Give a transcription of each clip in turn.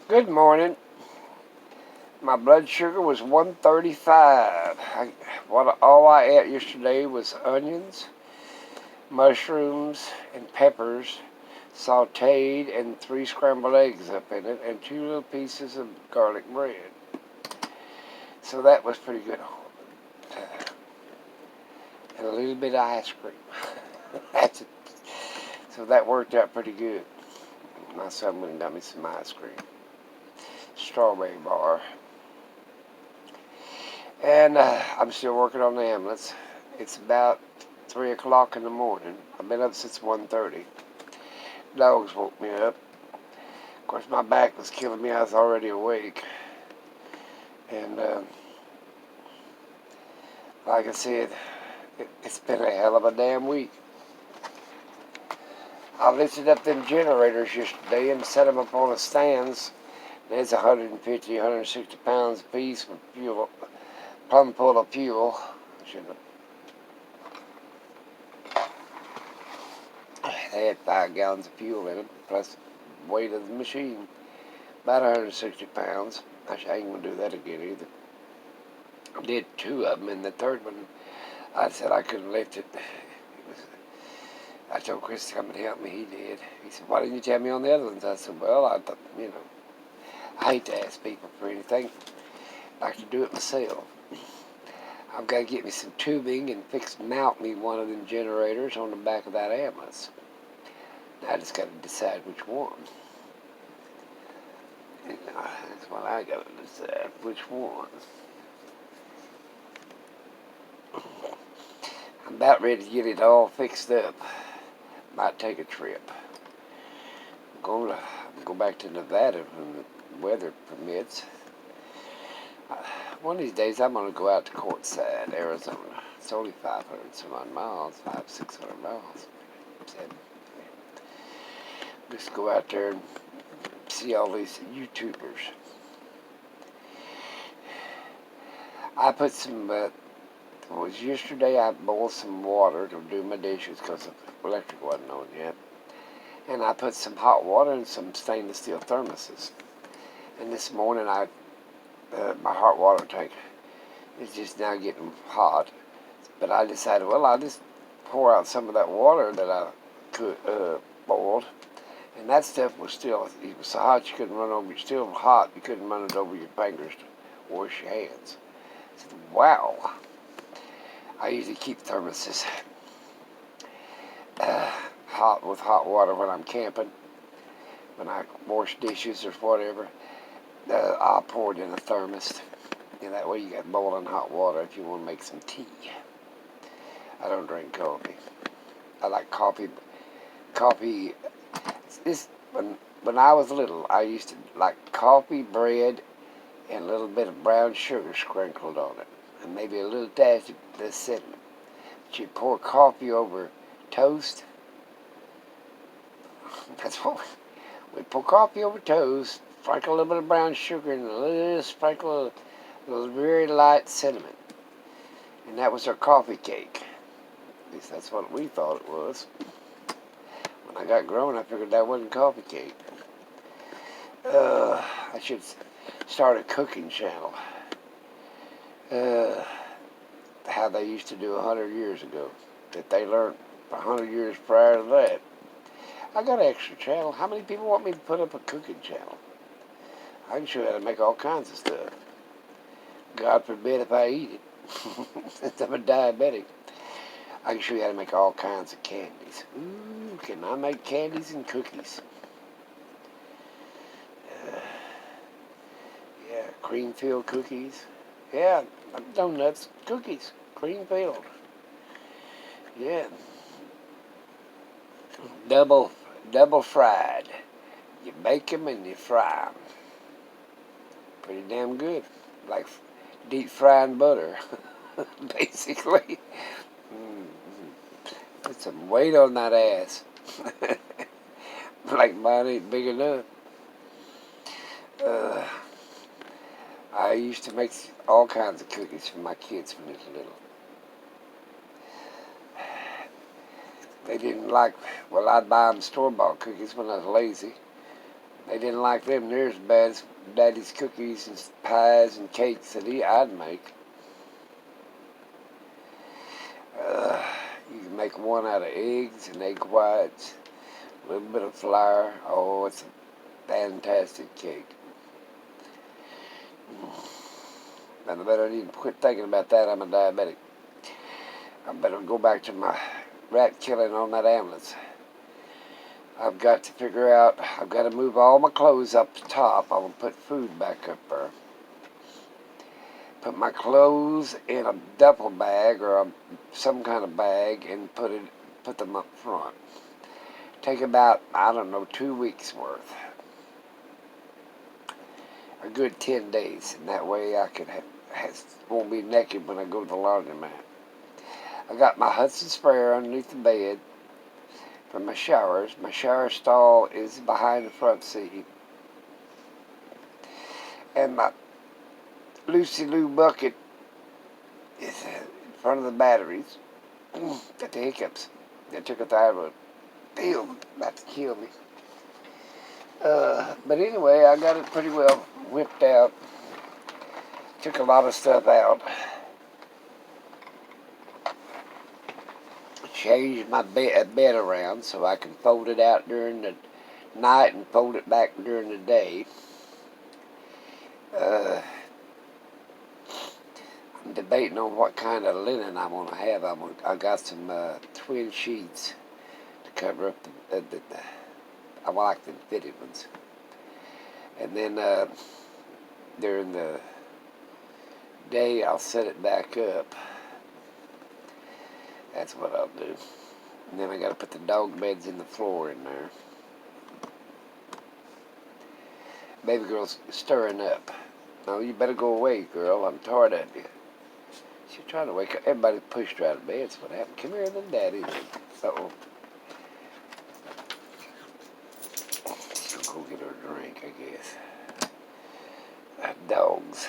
Good morning. My blood sugar was 135. All I ate yesterday was onions, mushrooms, and peppers sauteed and 3 scrambled eggs up in it and 2 little pieces of garlic bread. So that was pretty good. And a little bit of ice cream. That's it. So that worked out pretty good. My son went and got me some ice cream. Strawberry bar. And I'm still working on the ambulance. It's about 3 o'clock in the morning. I've been up since 1:30. Dogs woke me up. Of course, my back was killing me. I was already awake. And like I said, it's been a hell of a damn week. I lifted up them generators yesterday and set them up on the stands. There's 150, 160 pounds a piece with fuel, plumb full of fuel. They had 5 gallons of fuel in them, plus the weight of the machine. About 160 pounds. I ain't going to do that again either. I did 2 of them, and the third one, I said I couldn't lift it. I told Chris to come and help me. He did. He said, "Why didn't you tell me on the other ones?" I said, "Well, I thought, I hate to ask people for anything. I like to do it myself. I've got to get me some tubing and mount me one of them generators on the back of that ambulance. Now I just got to decide which one. That's what I got to decide, which one. I'm about ready to get it all fixed up. Might take a trip. I'm going to go back to Nevada when the weather permits. One of these days I'm going to go out to Quartzsite, Arizona. It's only 500 some odd miles, 600 miles. Just go out there and see all these YouTubers. I put some, yesterday I boiled some water to do my dishes because the electric wasn't on yet. And I put some hot water in some stainless steel thermoses. And this morning my hot water tank is just now getting hot. But I decided, well, I'll just pour out some of that water that I boiled. And that stuff was it was so hot you couldn't run over it. Still hot, you couldn't run it over your fingers to wash your hands. I said, wow. I usually keep thermoses hot with hot water when I'm camping. When I wash dishes or whatever, I'll pour it in a thermos. And that way you got boiling hot water if you want to make some tea. I don't drink coffee. I like coffee. When I was little, I used to like coffee, bread, and a little bit of brown sugar sprinkled on it, and maybe a little dash of cinnamon. But you pour coffee over toast. That's what we pour coffee over toast. Sprinkle a little bit of brown sugar and a little sprinkle of very light cinnamon, and that was our coffee cake. At least that's what we thought it was. When I got grown, I figured that wasn't coffee cake. I should start a cooking channel. How they used to do 100 years ago. That they learned 100 years prior to that. I got an extra channel. How many people want me to put up a cooking channel? I can show you how to make all kinds of stuff. God forbid if I eat it. Since I'm a diabetic. I can show you how to make all kinds of candies. Ooh, can I make candies and cookies? Yeah, cream-filled cookies. Yeah, donuts, cookies, cream-filled. Yeah. Double fried. You bake them and you fry them. Pretty damn good. Like deep frying butter, basically. Put some weight on that ass. Like mine ain't big enough. I used to make all kinds of cookies for my kids when they were little. They didn't like, well, I'd buy them store-bought cookies when I was lazy. They didn't like them near as bad as Daddy's cookies and pies and cakes that I'd make. Uh, you can make one out of eggs and egg whites, a little bit of flour. Oh, it's a fantastic cake. And I better need to quit thinking about that. I'm a diabetic. I better go back to my rat killing on that ambulance. I've got to figure out, I've got to move all my clothes up the top. I'm going to put food back up there. Put my clothes in a duffel bag or some kind of bag and put them up front. Take about, I don't know, 2 weeks worth. A good 10 days. And that way I can won't be naked when I go to the laundromat. I got my Hudson sprayer underneath the bed for my showers. My shower stall is behind the front seat. And my Lucy Lou bucket is in front of the batteries. Got the hiccups. They took a thyroid pill about to kill me. But anyway, I got it pretty well whipped out. Took a lot of stuff out. Changed my bed around so I can fold it out during the night and fold it back during the day. I'm debating on what kind of linen I'm going to have. I got some twin sheets to cover up I like the fitted ones. And then during the day I'll set it back up. That's what I'll do. And then I got to put the dog beds in the floor in there. Baby girl's stirring up. No, you better go away, girl. I'm tired of you. She's trying to wake up. Everybody pushed her out of bed. That's what happened. Come here, then, Daddy. Uh-oh. She'll go get her a drink, I guess. Dogs.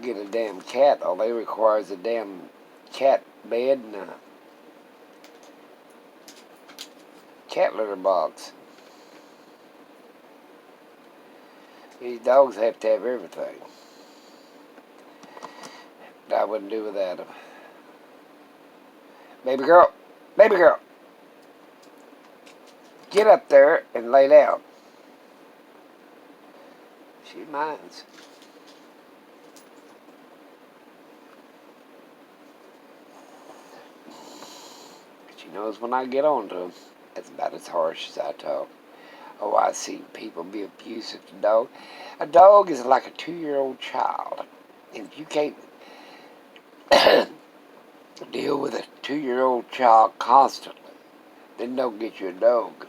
Get a damn cat. All they require is a damn cat bed and a cat litter box. These dogs have to have everything. I wouldn't do without them. Baby girl, get up there and lay down. She minds. She knows when I get on to them. That's about as harsh as I talk. Oh, I've seen people be abusive to dogs. A dog is like a 2-year-old child. And if you can't deal with a 2-year-old child constantly, then don't get you a dog.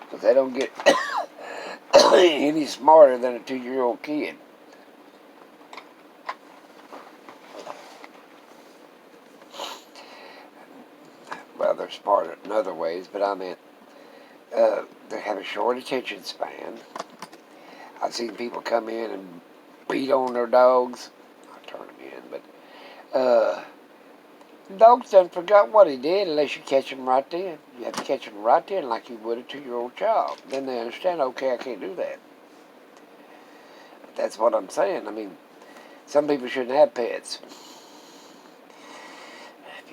Because they don't get any smarter than a 2-year-old kid. Well, they're smarter in other ways, but I mean, they have a short attention span. I've seen people come in and beat on their dogs. I'll turn them in, but the dog's done forgot what he did unless you catch him right then. You have to catch him right then like you would a 2-year-old child. Then they understand, okay, I can't do that. But that's what I'm saying. I mean, some people shouldn't have pets. If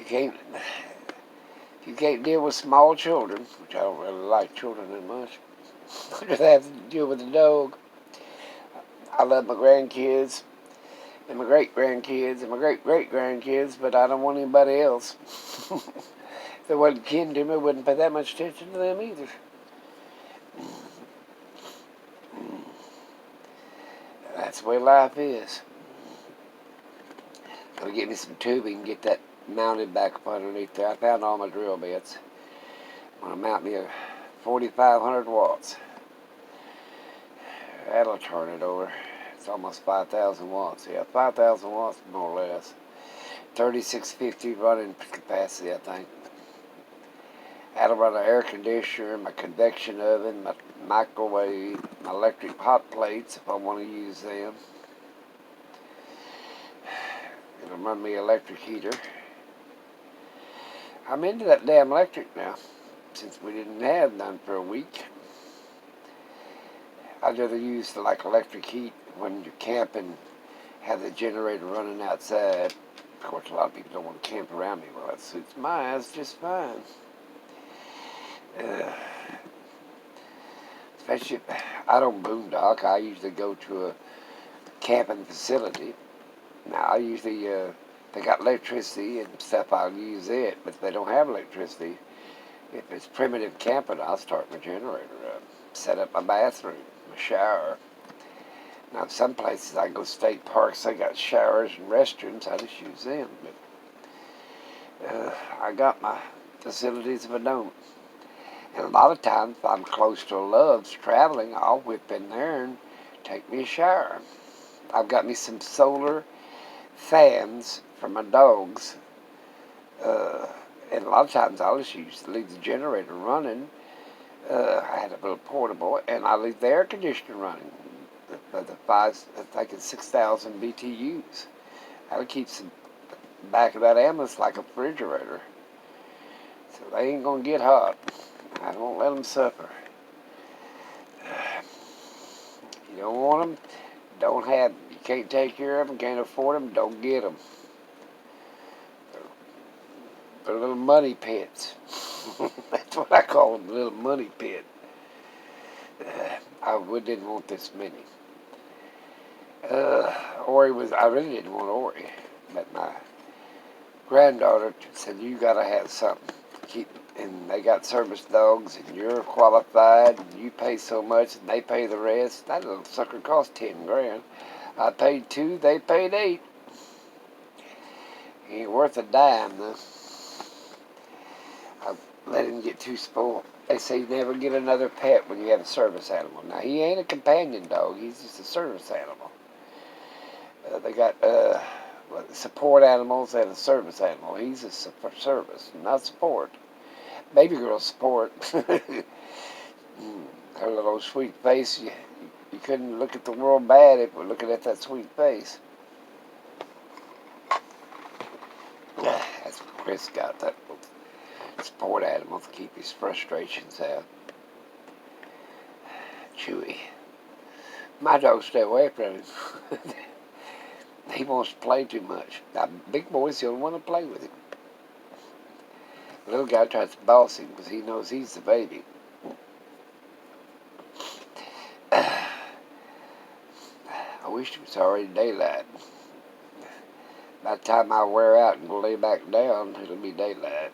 you can't deal with small children, which I don't really like children that much, I just have to deal with the dog. I love my grandkids, and my great-grandkids, and my great-great-grandkids, but I don't want anybody else. If they wasn't kin to me, I wouldn't pay that much attention to them either. That's the way life is. I'm going to get me some tubing and get that mounted back up underneath there. I found all my drill bits. I'm going to mount me a 4,500 watts. That'll turn it over. It's almost 5,000 watts. Yeah, 5,000 watts more or less. 3650 running capacity, I think. That'll run an air conditioner, my convection oven, my microwave, my electric hot plates if I want to use them. It'll run me electric heater. I'm into that damn electric now, since we didn't have none for a week. I'd rather use the like electric heat when you're camping, have the generator running outside. Of course, a lot of people don't want to camp around me. Well, that suits my eyes just fine. Uh, Especially if I don't boondock. I usually go to a camping facility. Now, I usually, they got electricity and stuff, I'll use it. But if they don't have electricity, if it's primitive camping, I'll start my generator up. Set up my bathroom, my shower. Now, some places I go state parks, they got showers and restrooms. I just use them. But I got my facilities if I don't. And a lot of times, if I'm close to a Love's traveling, I'll whip in there and take me a shower. I've got me some solar fans for my dogs. And a lot of times I'll just leave the generator running. I had a little portable, and I leave the air conditioner running. The five, I think it's 6,000 BTUs. That'll keep the back of that ambulance like a refrigerator. So they ain't gonna get hot. I won't let them suffer. You don't want them, don't have them. You can't take care of them, can't afford them, don't get them. They're little money pits. That's what I call them, little money pit. I didn't want this many. I really didn't want Ori, but my granddaughter said, you gotta have something. And they got service dogs, and you're qualified, and you pay so much, and they pay the rest. That little sucker cost 10 grand. I paid 2, they paid 8. He ain't worth a dime, though. I let him get too spoiled. They say you never get another pet when you have a service animal. Now, he ain't a companion dog. He's just a service animal. They got support animals and a service animal. He's a service, not support. Baby girl support. Her little sweet face, you couldn't look at the world bad if we're looking at that sweet face. That's what Chris got, that support animal to keep his frustrations out. Chewy. My dogs stay away from him. He wants to play too much. Now, big boy's the only one to play with him. The little guy tries to boss him because he knows he's the baby. I wish it was already daylight. By the time I wear out and go lay back down, it'll be daylight.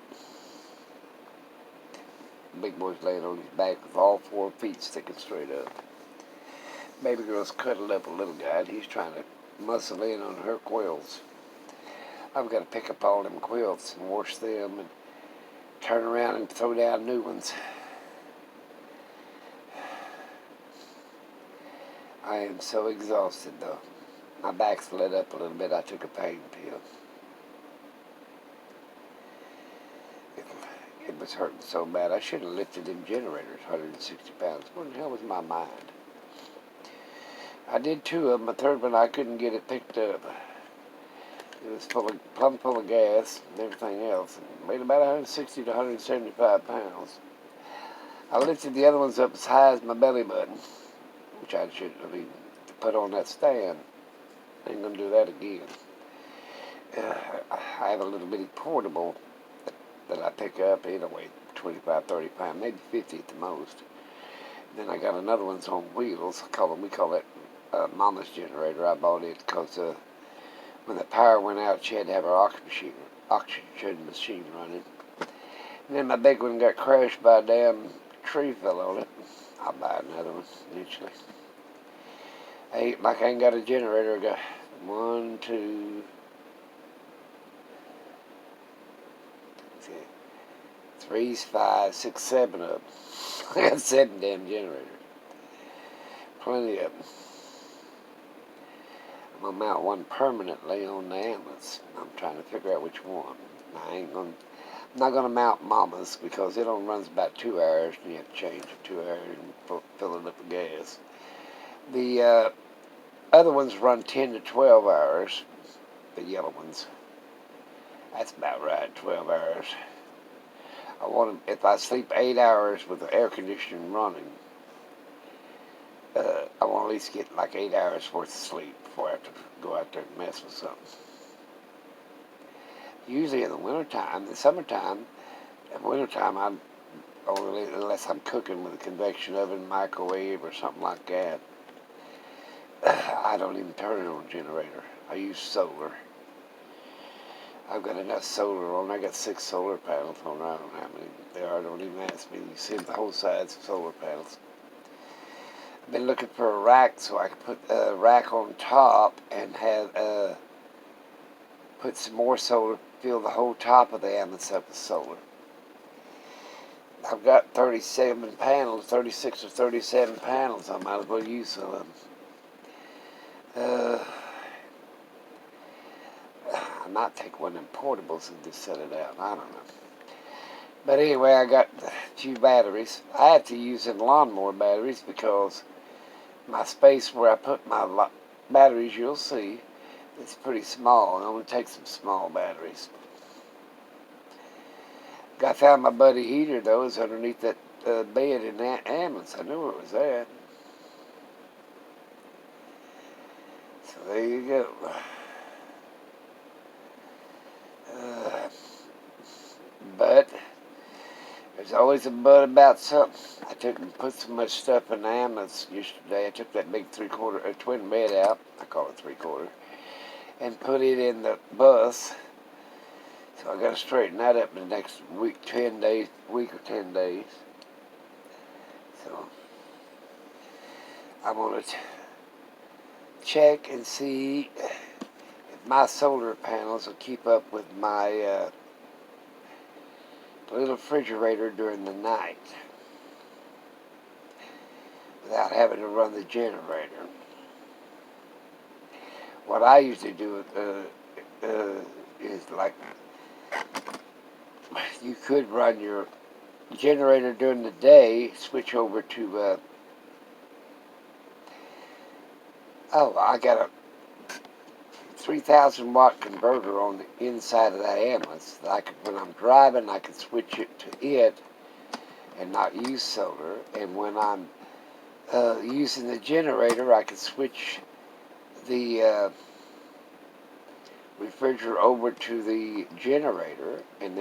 The big boy's laying on his back with all 4 feet sticking straight up. Baby girl's cuddled up a little guy, and he's trying to muscle in on her quills. I've got to pick up all them quilts and wash them and turn around and throw down new ones. I am so exhausted, though. My back's lit up a little bit. I took a pain pill. It was hurting so bad. I should have lifted them generators, 160 pounds. What the hell was my mind? I did 2 of them. A third one, I couldn't get it picked up. It was plumb full of gas and everything else. It weighed about 160 to 175 pounds. I lifted the other ones up as high as my belly button, which I shouldn't have even put on that stand. I ain't going to do that again. I have a little bitty portable that I pick up. It'll weigh 25, 30 pounds, maybe 50 at the most. Then I got another one's on wheels. We call it Mama's generator. I bought it because when the power went out, she had to have her oxygen machine running. And then my big one got crashed by a damn tree fell on it. I'll buy another one eventually. I ain't got a generator. I got 1, 2, 3, 5, 6, 7 of them. I got 7 damn generators. Plenty of them. I'm going to mount one permanently on the ambulance. I'm trying to figure out which one. I'm not going to mount Mama's because it only runs about 2 hours and you have to change it 2 hours and fill it up with gas. The other ones run 10 to 12 hours, the yellow ones. That's about right, 12 hours. I want to, if I sleep 8 hours with the air conditioning running, at least get like 8 hours worth of sleep before I have to go out there and mess with something. Usually in the wintertime, in the summertime, I only, unless I'm cooking with a convection oven, microwave, or something like that, I don't even turn it on a generator. I use solar. I've got enough solar on. I got 6 solar panels on. I don't know how many there are. Don't even ask me. You see the whole sides of solar panels. I've been looking for a rack so I can put a rack on top and have put some more solar, fill the whole top of the ambulance up with solar. I've got 37 panels, 36 or 37 panels. I might as well use some of them. I might take one of them portables and just set it out. I don't know. But anyway, I got a few batteries. I had to use them lawnmower batteries because my space where I put my batteries, you'll see, it's pretty small. It only takes some small batteries. I found my buddy heater, though. It was underneath that bed in that ambulance. I knew where it was at. So there you go. But there's always a but about something. I took and put so much stuff in the ambulance yesterday. I took that big twin bed out. I call it 3/4. And put it in the bus. So I got to straighten that up in the next week or 10 days. So I'm going to check and see if my solar panels will keep up with my little refrigerator during the night without having to run the generator. What I usually do is like, you could run your generator during the day, switch over to, I got a 3,000 watt converter on the inside of that ambulance that when I'm driving, I can switch it to it and not use solar. And when I'm using the generator, I can switch the refrigerator over to the generator, and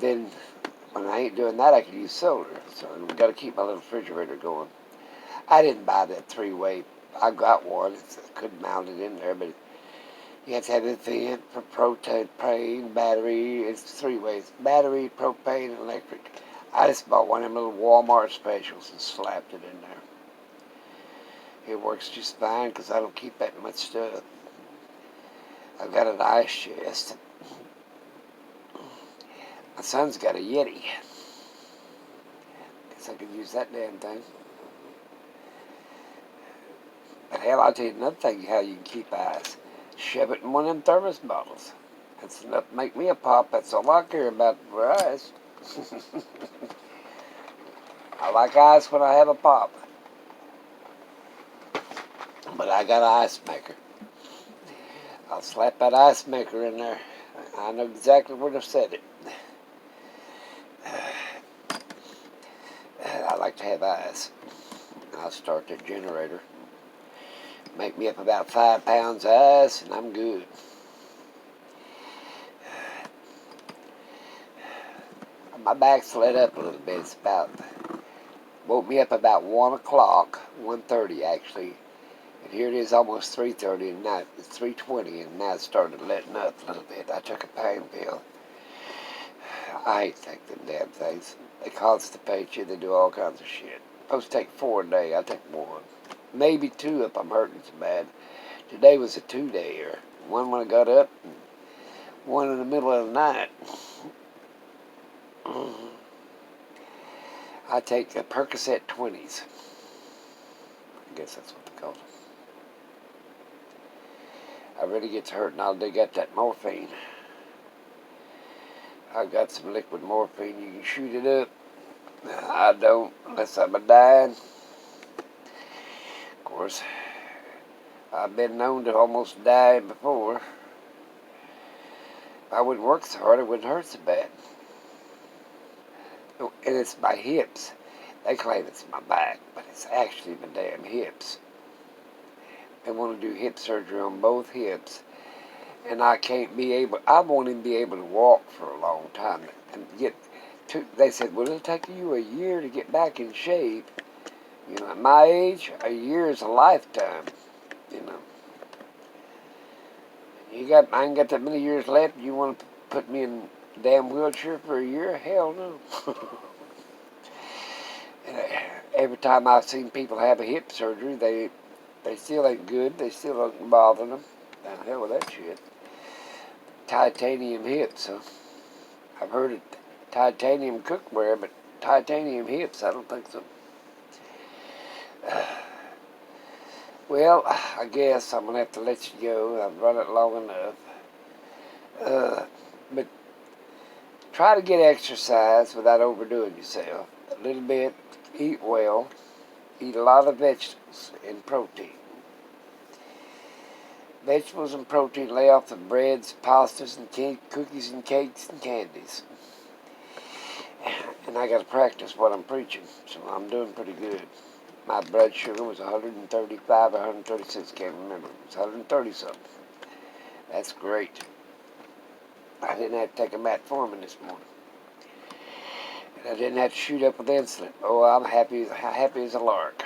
then when I ain't doing that, I can use solar. So I've got to keep my little refrigerator going. I didn't buy that 3-way. I got one. I couldn't mount it in there, but you have to have it in for propane, battery. It's 3 ways: battery, propane, and electric. I just bought one of them little Walmart specials and slapped it in there. It works just fine because I don't keep that much stuff. I've got an ice chest. My son's got a Yeti. Guess I could use that damn thing. But hell, I'll tell you another thing how you can keep ice. Shove it in one of them thermos bottles. That's enough to make me a pop. That's all I care about for ice. I like ice when I have a pop. But I got an ice maker. I'll slap that ice maker in there. I know exactly where to set it. I like to have ice. I'll start that generator. Make me up about 5 pounds of ice, and I'm good. My back's let up a little bit. Woke me up about 1 o'clock, 1:30 actually. And here it is almost 3:30, and now it's 3:20, and now it started letting up a little bit. I took a pain pill. I hate to take them damn things. They constipate you. They do all kinds of shit. Supposed to take 4 a day. I take 1. Maybe 2 if I'm hurting so bad. Today was a 2-dayer. 1 when I got up, and 1 in the middle of the night. I take the Percocet 20s. I guess that's what they call them. I really get to hurting, I'll dig up that morphine. I've got some liquid morphine. You can shoot it up. I don't, unless I'm a dying. Of course, I've been known to almost die before. If I wouldn't work so hard, it wouldn't hurt so bad. And it's my hips. They claim it's my back, but it's actually my damn hips. They want to do hip surgery on both hips, and I won't even be able to walk for a long time. And they said, well, it'll take you a year to get back in shape. You know, at my age, a year is a lifetime. You know, I ain't got that many years left. You want to put me in a damn wheelchair for a year? Hell no. Every time I've seen people have a hip surgery, they still ain't good. They still don't bother them. The hell with that shit. Titanium hips, huh? I've heard of titanium cookware, but titanium hips, I don't think so. Well, I guess I'm going to have to let you go. I've run it long enough. But try to get exercise without overdoing yourself. A little bit, eat well, eat a lot of vegetables and protein. Vegetables and protein, lay off the breads, pastas, and cookies and cakes and candies. And I got to practice what I'm preaching, so I'm doing pretty good. My blood sugar was 135, 136, can't remember. It was 130 something. That's great. I didn't have to take a metformin this morning. And I didn't have to shoot up with insulin. Oh, I'm happy as a lark.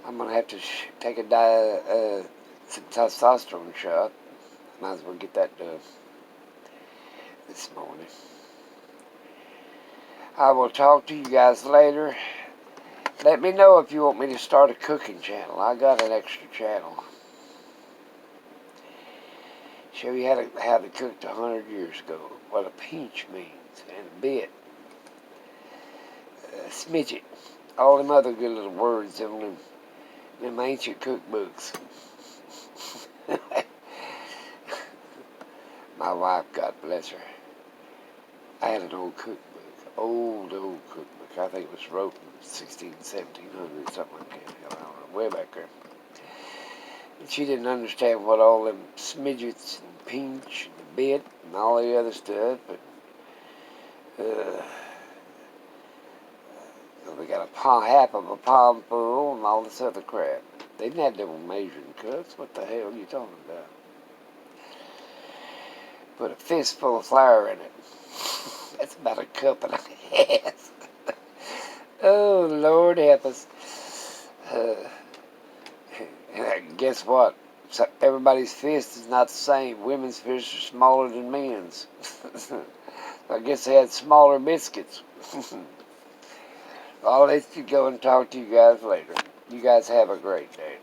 I'm going to have to take some testosterone shot. Might as well get that done this morning. I will talk to you guys later. Let me know if you want me to start a cooking channel. I got an extra channel. Show you how they cooked 100 years ago. What a pinch means. And a bit. Smidget. All them other good little words in them ancient cookbooks. My wife, God bless her. I had an old cookbook. Old cookbook. I think it was wrote in 1700, something like that. I don't know, way back there. And she didn't understand what all them smidgets and pinch and bit and all the other stuff, but we got half of a palm full and all this other crap. They didn't have them measuring cups. What the hell are you talking about? Put a fistful of flour in it. That's about a cup and a half. Oh, Lord help us. And guess what? So everybody's fist is not the same. Women's fists are smaller than men's. I guess they had smaller biscuits. I'll let you go and talk to you guys later. You guys have a great day.